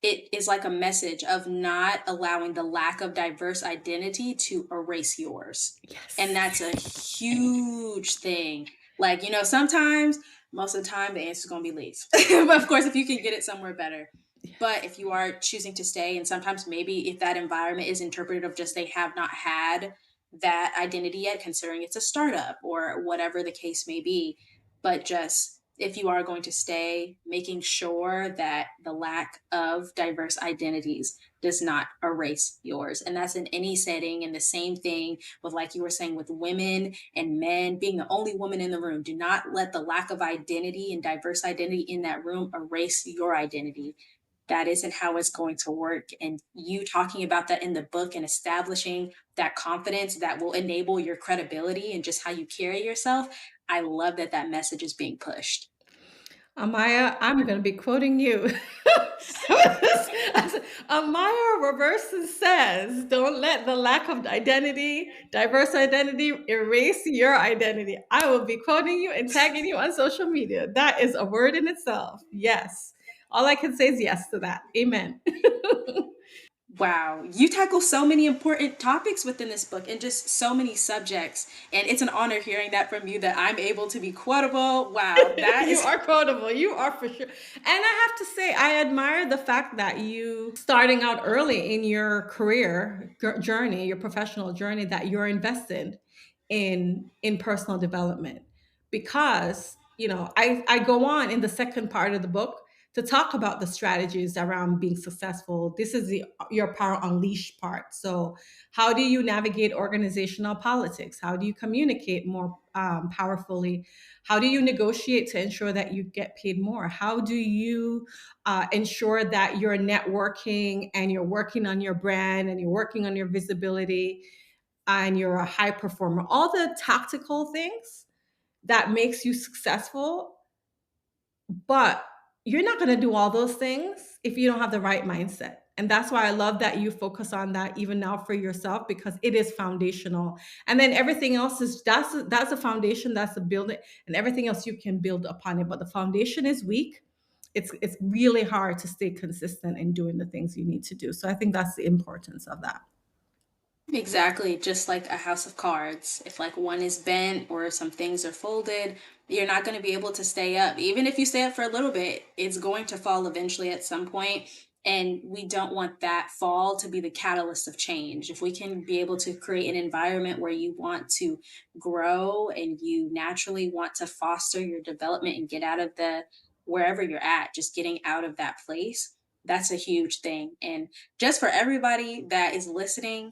it is like a message of not allowing the lack of diverse identity to erase yours. And Yes. that's a huge thing. Like, sometimes, most of the time, the answer is going to be leave. But of course, if you can get it somewhere better. But if you are choosing to stay, and sometimes maybe if that environment is interpreted of just they have not had that identity yet, considering it's a startup or whatever the case may be, but just if you are going to stay, making sure that the lack of diverse identities does not erase yours. And that's in any setting. And the same thing with, like you were saying, with women and men being the only woman in the room. Do not let the lack of identity and diverse identity in that room erase your identity. That isn't how it's going to work. And you talking about that in the book and establishing that confidence that will enable your credibility and just how you carry yourself. I love that that message is being pushed. Amaya, I'm going to be quoting you. Amaya Robertson says, "Don't let the lack of identity, diverse identity, erase your identity." I will be quoting you and tagging you on social media. That is a word in itself. Yes. All I can say is yes to that. Amen. Wow, you tackle so many important topics within this book and just so many subjects. And it's an honor hearing that from you that I'm able to be quotable. Wow, that You is are quotable. You are for sure. And I have to say, I admire the fact that you, starting out early in your career journey, your professional journey, that you're invested in personal development. Because, I go on in the second part of the book to talk about the strategies around being successful. This is your power unleashed part. So, how do you navigate organizational politics? How do you communicate more powerfully? How do you negotiate to ensure that you get paid more? How do you ensure that you're networking and you're working on your brand and you're working on your visibility and you're a high performer? All the tactical things that makes you successful, but you're not going to do all those things if you don't have the right mindset. And that's why I love that you focus on that even now for yourself, because it is foundational. And then everything else is that's a foundation, that's a building, and everything else you can build upon it. But the foundation is weak. It's really hard to stay consistent in doing the things you need to do. So I think that's the importance of that. exactly just like a house of cards. If like one is bent or some things are folded, you're not going to be able to stay up. Even if you stay up for a little bit, it's going to fall eventually at some point. And we don't want that fall to be the catalyst of change. If we can be able to create an environment where you want to grow and you naturally want to foster your development and get out of the wherever you're at, just getting out of that place, that's a huge thing. And just for everybody that is listening,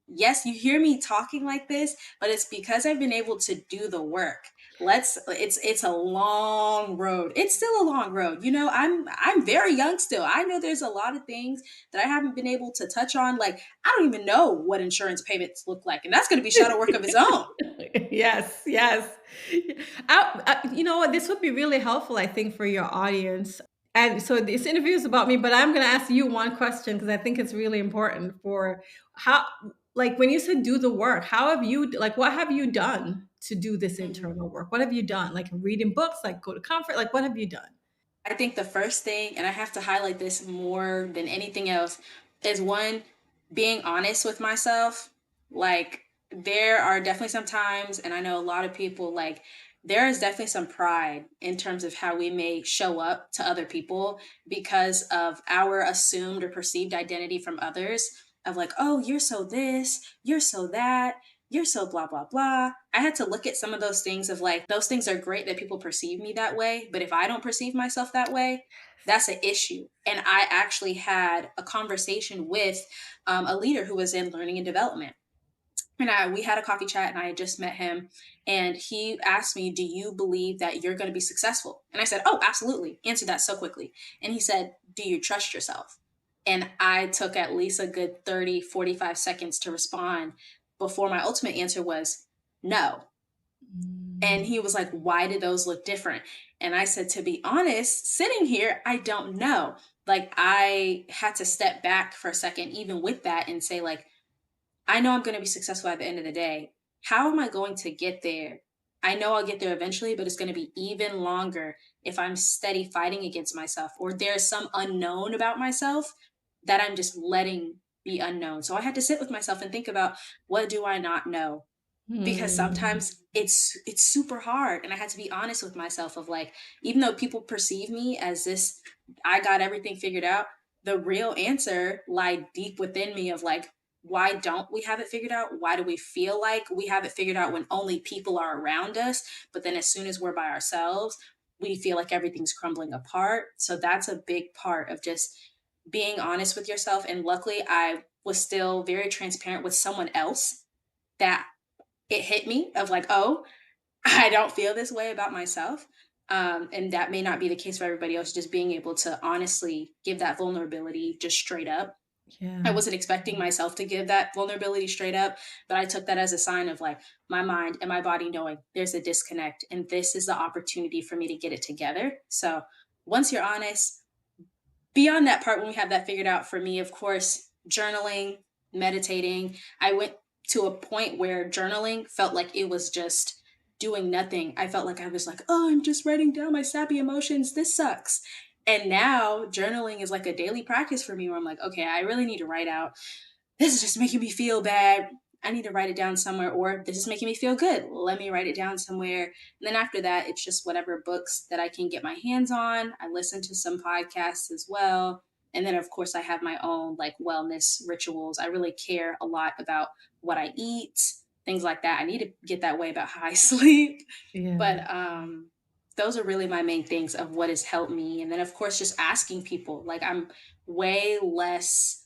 yes, you hear me talking like this, but it's because I've been able to do the work. It's a long road. It's still a long road. I'm very young still. I know there's a lot of things that I haven't been able to touch on. Like, I don't even know what insurance payments look like, and that's going to be shadow work of its own. Yes, yes. You know what? This would be really helpful, I think, for your audience. And so this interview is about me, but I'm going to ask you one question because I think it's really important for how, like, when you said do the work, what have you done to do this Mhm. internal work? What have you done? Like reading books, like go to comfort, like what have you done? I think the first thing, and I have to highlight this more than anything else, is one, being honest with myself. Like, there are definitely some times, and I know a lot of people, like, there is definitely some pride in terms of how we may show up to other people because of our assumed or perceived identity from others of like, oh, you're so this, you're so that, you're so blah blah blah. I had to look at some of those things of like, those things are great that people perceive me that way, but if I don't perceive myself that way, that's an issue. And I actually had a conversation with a leader who was in learning and development, and we had a coffee chat, and I had just met him, and he asked me, do you believe that you're going to be successful? And I said, oh, absolutely. Answered that so quickly. And he said, do you trust yourself? And I took at least a good 30, 45 seconds to respond before my ultimate answer was no. And Mm. he was like, "Why did those look different?" And I said, "To be honest, sitting here, I don't know." Like, I had to step back for a second, even with that, and say, like, I know I'm going to be successful at the end of the day. How am I going to get there? I know I'll get there eventually, but it's going to be even longer if I'm steady fighting against myself, or there's some unknown about myself that I'm just letting be unknown. So I had to sit with myself and think about, what do I not know? Because Hmm. sometimes it's super hard, and I had to be honest with myself of like, even though people perceive me as this, I got everything figured out, the real answer lied deep within me of like, why don't we have it figured out? Why do we feel like we have it figured out when only people are around us, but then as soon as we're by ourselves, we feel like everything's crumbling apart? So that's a big part of just being honest with yourself. And luckily I was still very transparent with someone else, that it hit me of like, oh, I don't feel this way about myself. And that may not be the case for everybody else, just being able to honestly give that vulnerability just straight up. I Yeah. wasn't expecting myself to give that vulnerability straight up, but I took that as a sign of like my mind and my body knowing there's a disconnect, and this is the opportunity for me to get it together. So once you're honest, beyond that part, when we have that figured out, for me, of course, journaling, meditating, I went to a point where journaling felt like it was just doing nothing. I felt like I was like, oh, I'm just writing down my sappy emotions, this sucks. And now journaling is like a daily practice for me, where I'm like, okay, I really need to write out, this is just making me feel bad, I need to write it down somewhere, or this is making me feel good, let me write it down somewhere. And then after that, it's just whatever books that I can get my hands on. I listen to some podcasts as well. And then, of course, I have my own like wellness rituals. I really care a lot about what I eat, things like that. I need to get that way about how I sleep. Yeah. But those are really my main things of what has helped me. And then, of course, just asking people. Like, I'm way less,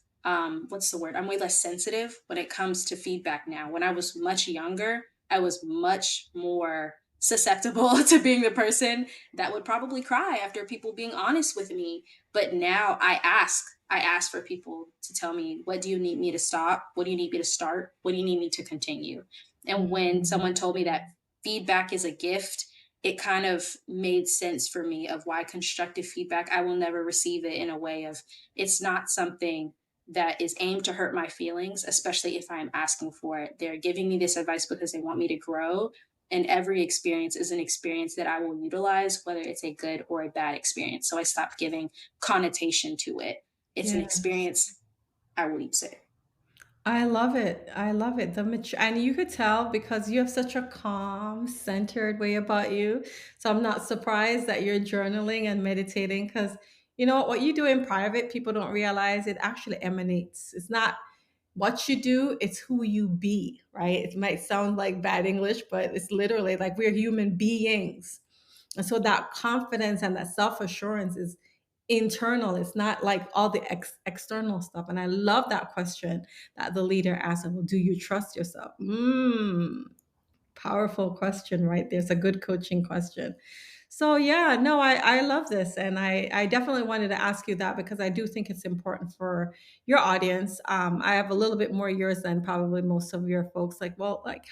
what's the word? I'm way less sensitive when it comes to feedback now. When I was much younger, I was much more susceptible to being the person that would probably cry after people being honest with me. But now I ask for people to tell me, what do you need me to stop? What do you need me to start? What do you need me to continue? And when Mm. someone told me that feedback is a gift, it kind of made sense for me of why constructive feedback, I will never receive it in a way of, it's not something that is aimed to hurt my feelings, especially if I'm asking for it. They're giving me this advice because they want me to grow. And every experience is an experience that I will utilize, whether it's a good or a bad experience. So I stopped giving connotation to it. It's an Yes. experience, I will use it. I love it. I love it. And you could tell because you have such a calm, centered way about you. So I'm not surprised that you're journaling and meditating because you know what you do in private, people don't realize it actually emanates. It's not what you do, it's who you be, right? It might sound like bad English, but it's literally like we're human beings. And so that confidence and that self-assurance is internal. It's not like all the external stuff. And I love that question that the leader asked, well, do you trust yourself? Powerful question, right? There's a good coaching question. So yeah, no, I love this. And I definitely wanted to ask you that because I do think it's important for your audience. I have a little bit more years than probably most of your folks. Like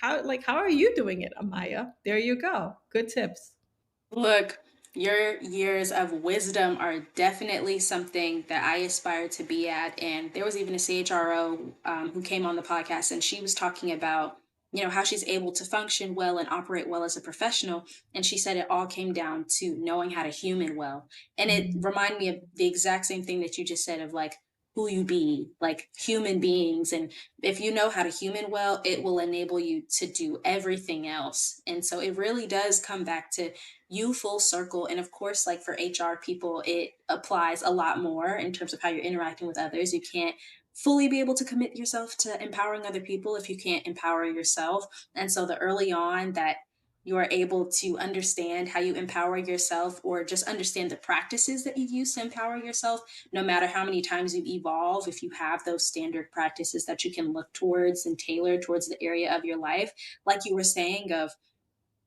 how are you doing it, Amaya? There you go. Good tips. Look, your years of wisdom are definitely something that I aspire to be at. And there was even a CHRO who came on the podcast, and she was talking about, how she's able to function well and operate well as a professional. And she said it all came down to knowing how to human well. And it Mhm. reminded me of the exact same thing that you just said of like who you be, like human beings. And if you know how to human well, it will enable you to do everything else. And so it really does come back to you full circle. And of course, like for HR people, it applies a lot more in terms of how you're interacting with others. You can't fully be able to commit yourself to empowering other people if you can't empower yourself. And so the early on that you are able to understand how you empower yourself, or just understand the practices that you use to empower yourself, no matter how many times you evolve, if you have those standard practices that you can look towards and tailor towards the area of your life, like you were saying, of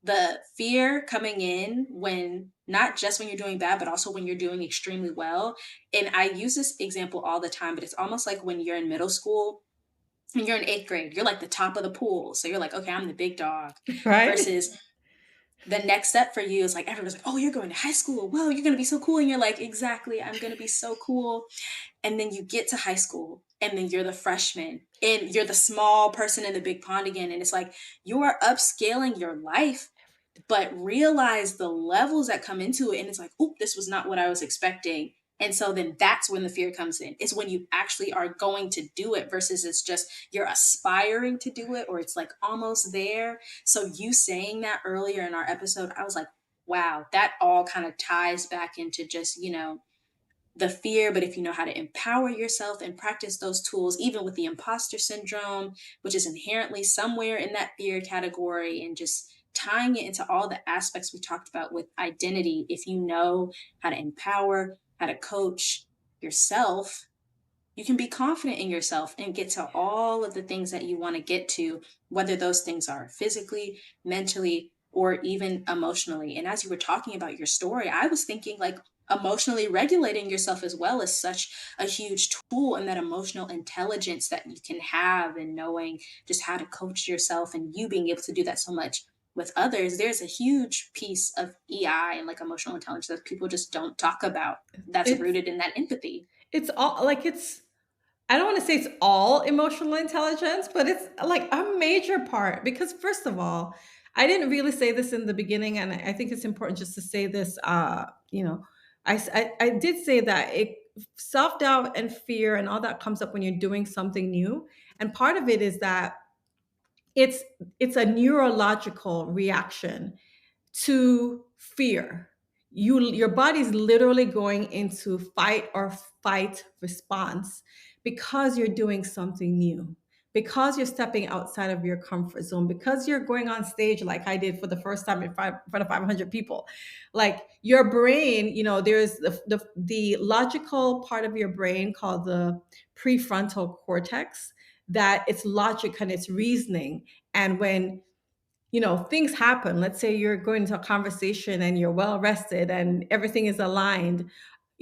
the fear coming in when not just when you're doing bad, but also when you're doing extremely well. And I use this example all the time, but it's almost like when you're in middle school and you're in eighth grade, you're like the top of the pool. So you're like, okay, I'm the big dog. Right? Versus the next step for you is like, everyone's like, oh, you're going to high school. Whoa, you're going to be so cool. And you're like, exactly, I'm going to be so cool. And then you get to high school and then you're the freshman and you're the small person in the big pond again. And it's like, you are upscaling your life, but realize the levels that come into it. And it's like, oop, this was not what I was expecting. And so then that's when the fear comes in. It's when you actually are going to do it versus it's just you're aspiring to do it or it's like almost there. So you saying that earlier in our episode, I was like, wow, that all kind of ties back into just, the fear, but if you know how to empower yourself and practice those tools, even with the imposter syndrome, which is inherently somewhere in that fear category, and just tying it into all the aspects we talked about with identity, if you know how to empower, how to coach yourself, you can be confident in yourself and get to all of the things that you want to get to, whether those things are physically, mentally, or even emotionally. And as you were talking about your story, I was thinking like emotionally regulating yourself as well is such a huge tool, and that emotional intelligence that you can have, and knowing just how to coach yourself and you being able to do that so much with others. There's a huge piece of EI and like emotional intelligence that people just don't talk about, that's It's rooted in that empathy. it's all like it's I don't want to say it's all emotional intelligence, but it's like a major part because first of all, I didn't really say this in the beginning, and I think it's important just to say this. I did say that self doubt and fear and all that comes up when you're doing something new, and part of it is that it's it's a neurological reaction to fear. Your body's literally going into fight or fight response because you're doing something new, because you're stepping outside of your comfort zone, because you're going on stage like I did for the first time in front of 500 people. Like your brain, there's the logical part of your brain called the prefrontal cortex, that it's logic and it's reasoning. And when things happen, let's say you're going to a conversation and you're well rested and everything is aligned,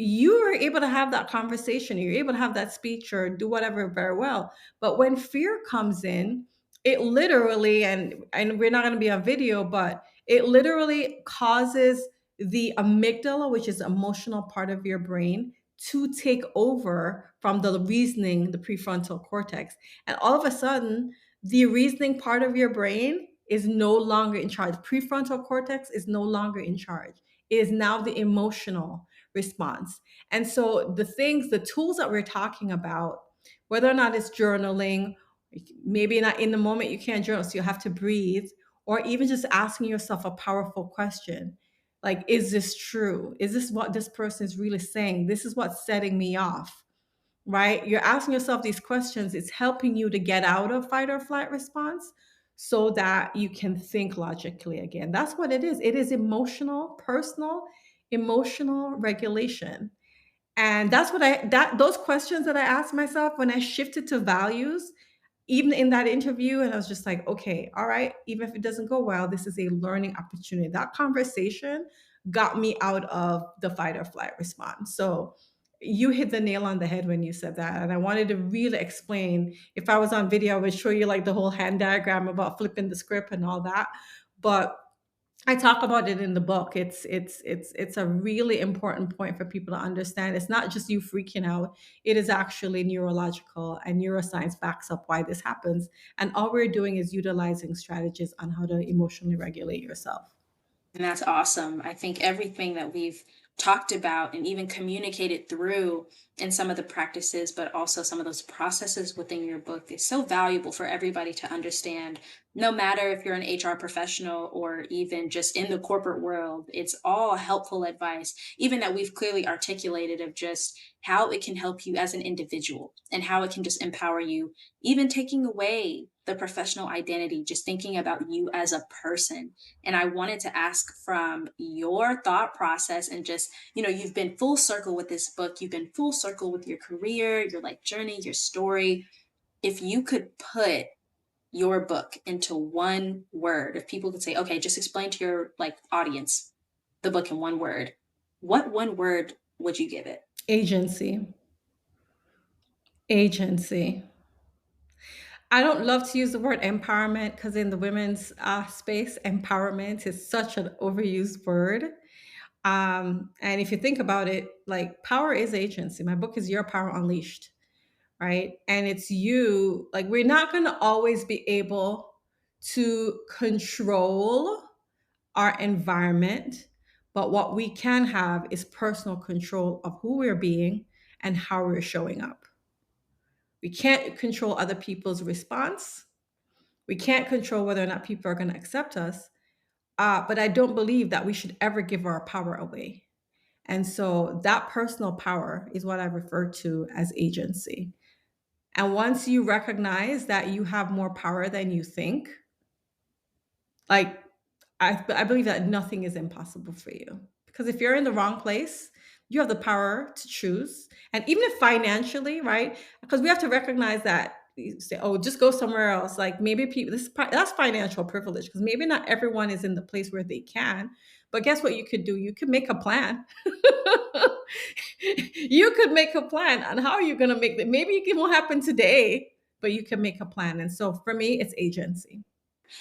you are able to have that conversation, you're able to have that speech or do whatever very well. But when fear comes in, it literally, and we're not going to be on video, but it literally causes the amygdala, which is the emotional part of your brain, to take over from the reasoning, the prefrontal cortex. And all of a sudden, the reasoning part of your brain is no longer in charge. Prefrontal cortex is no longer in charge. It is now the emotional response. And so the tools that we're talking about, whether or not it's journaling, maybe not in the moment you can't journal, so you have to breathe, or even just asking yourself a powerful question. Like, is this true? Is this what this person is really saying? This is what's setting me off, right? You're asking yourself these questions. It's helping you to get out of fight or flight response so that you can think logically again. That's what it is. It is emotional, personal, emotional regulation. And that's what those questions that I asked myself when I shifted to values, even in that interview, and I was just like, okay, all right, even if it doesn't go well, this is a learning opportunity. That conversation got me out of the fight or flight response. So you hit the nail on the head when you said that. And I wanted to really explain. If I was on video, I would show you like the whole hand diagram about flipping the script and all that. But I talk about it in the book. It's a really important point for people to understand. It's not just you freaking out. It is actually neurological, and neuroscience backs up why this happens. And all we're doing is utilizing strategies on how to emotionally regulate yourself. And that's awesome. I think everything that we've talked about and even communicated through in some of the practices, but also some of those processes within your book is so valuable for everybody to understand. No matter if you're an HR professional or even just in the corporate world, it's all helpful advice, even that we've clearly articulated of just how it can help you as an individual and how it can just empower you, even taking away the professional identity, just thinking about you as a person. And I wanted to ask from your thought process and just, you've been full circle with this book, you've been full circle with your career, your like journey, your story. If you could put your book into one word, if people could say, okay, just explain to your like audience the book in one word, what one word would you give it? Agency. Agency. I don't love to use the word empowerment because in the women's space, empowerment is such an overused word. And if you think about it, like power is agency. My book is Your Power Unleashed, right? And it's you, like, we're not going to always be able to control our environment, but what we can have is personal control of who we're being and how we're showing up. We can't control other people's response. We can't control whether or not people are going to accept us. But I don't believe that we should ever give our power away. And so that personal power is what I refer to as agency. And once you recognize that you have more power than you think, like I believe that nothing is impossible for you. Because if you're in the wrong place, you have the power to choose. And even if financially, right? Because we have to recognize that you say, oh, just go somewhere else. Like maybe people, that's financial privilege because maybe not everyone is in the place where they can. But guess what you could do? You could make a plan. You could make a plan on how you're going to make it. Maybe it won't happen today, but you can make a plan. And so for me, it's agency.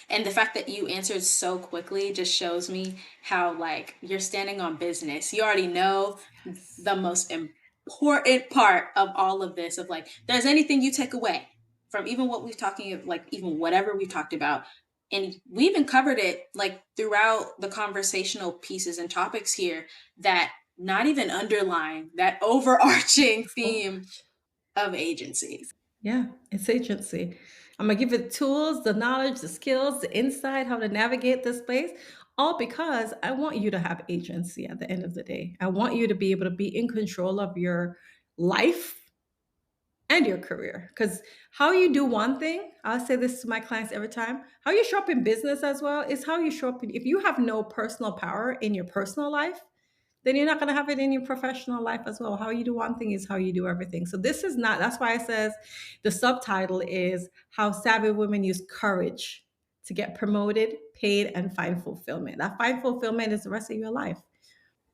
And the fact that you answered so quickly just shows me how, like, you're standing on business. You already know Yes. the most important part of all of this, of like, there's anything you take away from even what we've talking, like even whatever we've talked about. And we even covered it like throughout the conversational pieces and topics here, that not even underlying that overarching So theme much. of agency. Yeah, it's agency. I'm gonna give it the tools, the knowledge, the skills, the insight, how to navigate this space, all because I want you to have agency at the end of the day. I want you to be able to be in control of your life and your career. Because how you do one thing, I'll say this to my clients every time, how you show up in business as well is how you show up. If you have no personal power in your personal life, then you're not going to have it in your professional life as well. How you do one thing is how you do everything. So this is not, that's why it says the subtitle is How Savvy Women Use Courage to Get Promoted, Paid, and Find Fulfillment. That find fulfillment is the rest of your life.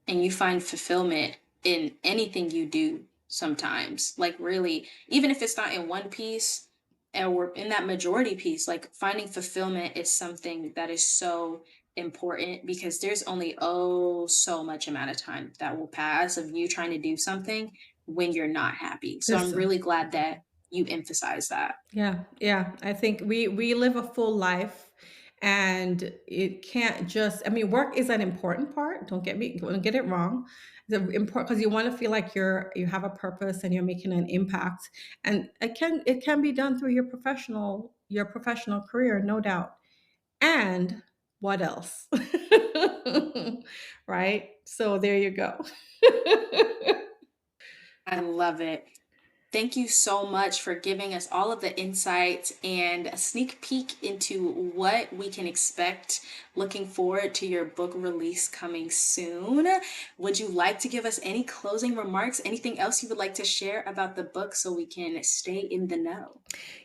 And you find fulfillment in anything you do sometimes. Like, really, even if it's not in one piece or in that majority piece, like finding fulfillment is something that is so important, because there's only so much amount of time that will pass of you trying to do something when you're not happy. So I'm Listen. really glad that you emphasize that. Yeah, yeah. I think we live a full life and it can't just, I mean, work is an important part. Don't get it wrong. The important because you want to feel like you have a purpose and you're making an impact. And it can be done through your professional career, no doubt. And what else? Right? So there you go. I love it. Thank you so much for giving us all of the insights and a sneak peek into what we can expect. Looking forward to your book release coming soon. Would you like to give us any closing remarks? Anything else you would like to share about the book so we can stay in the know?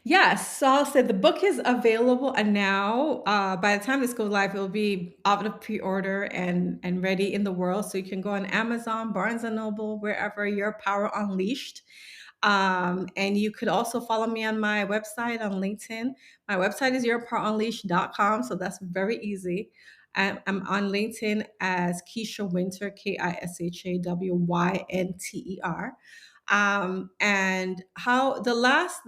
Yes, so I'll say the book is available and now. By the time this goes live, it will be out of pre-order and ready in the world. So you can go on Amazon, Barnes and Noble, wherever. Your Power Unleashed. And you could also follow me on my website on LinkedIn. My website is yourpowerunleashed.com, so that's very easy. I'm on LinkedIn as Kisha Wynter, KISHAWYNTER. And how the last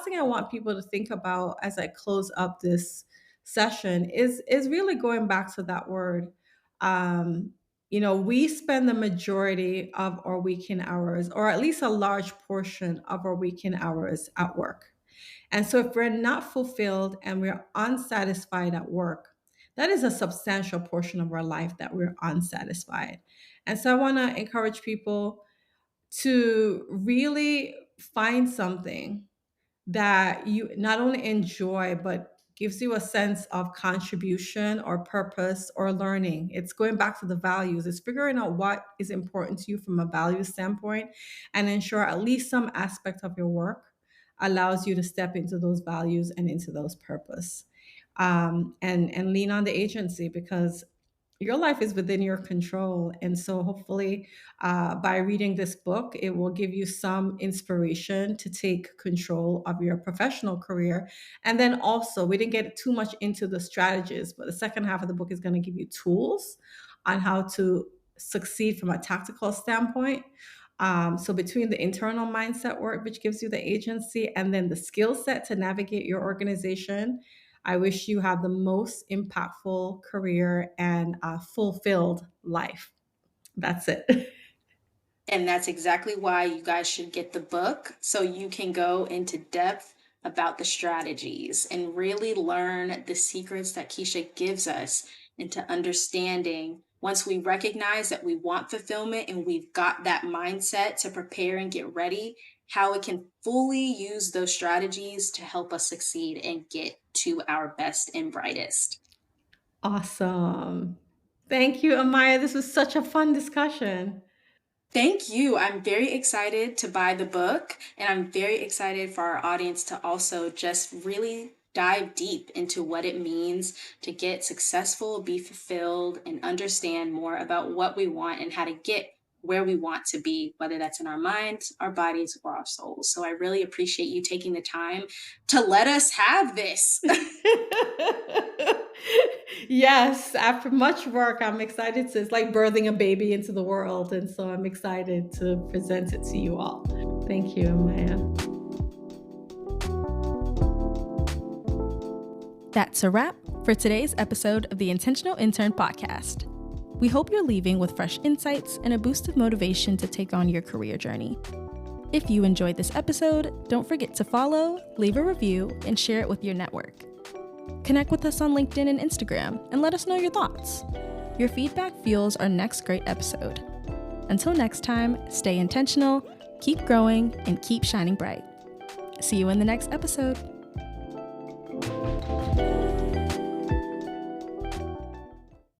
thing I want people to think about as I close up this session is really going back to that word. Um, we spend the majority of our weekend hours, or at least a large portion of our weekend hours at work. And so if we're not fulfilled and we're unsatisfied at work, that is a substantial portion of our life that we're unsatisfied. And so I want to encourage people to really find something that you not only enjoy, but gives you a sense of contribution or purpose or learning. It's going back to the values, it's figuring out what is important to you from a value standpoint and ensure at least some aspect of your work allows you to step into those values and into those purpose. And lean on the agency because your life is within your control. And so hopefully by reading this book, it will give you some inspiration to take control of your professional career. And then also, we didn't get too much into the strategies, but the second half of the book is going to give you tools on how to succeed from a tactical standpoint. So between the internal mindset work, which gives you the agency, and then the skill set to navigate your organization, I wish you have the most impactful career and a fulfilled life. That's it. And that's exactly why you guys should get the book so you can go into depth about the strategies and really learn the secrets that Kisha gives us into understanding once we recognize that we want fulfillment and we've got that mindset to prepare and get ready, how it can fully use those strategies to help us succeed and get to our best and brightest. Awesome. Thank you, Amaya. This was such a fun discussion. Thank you. I'm very excited to buy the book, and I'm very excited for our audience to also just really dive deep into what it means to get successful, be fulfilled, and understand more about what we want and how to get where we want to be, whether that's in our minds, our bodies, or our souls. So I really appreciate you taking the time to let us have this. Yes, after much work, I'm excited to, it's like birthing a baby into the world. And so I'm excited to present it to you all. Thank you, Amaya. That's a wrap for today's episode of the Intentional Intern Podcast. We hope you're leaving with fresh insights and a boost of motivation to take on your career journey. If you enjoyed this episode, don't forget to follow, leave a review, and share it with your network. Connect with us on LinkedIn and Instagram and let us know your thoughts. Your feedback fuels our next great episode. Until next time, stay intentional, keep growing, and keep shining bright. See you in the next episode.